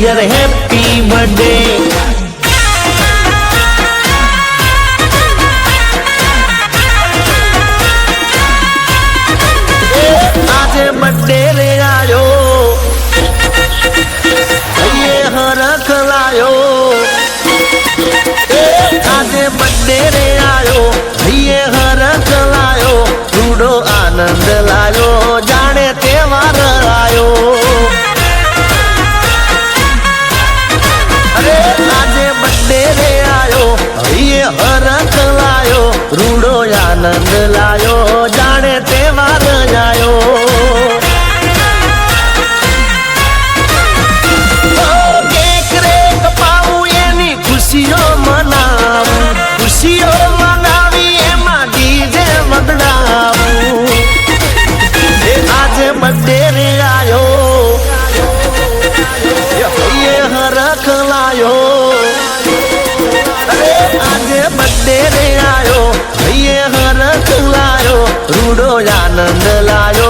dear happy birthday આજે birthday રે આયો ये हरख लायो આજે બર્થડે રે આયો ये हरख लायो रूडो आनंद लायो जाने तहेवार आयो अरे આજે બર્થડે રે આયો ये हरख लायो रूडो आनंद लायो जाने तहेवार आयो खुशियों मनावी एमां डीजे वगड़ावू आज बर्थडे रे आयो ये हरख लायो अरे आज बर्थडे रे आयो ये हरख लायो रूडो आनंद लायो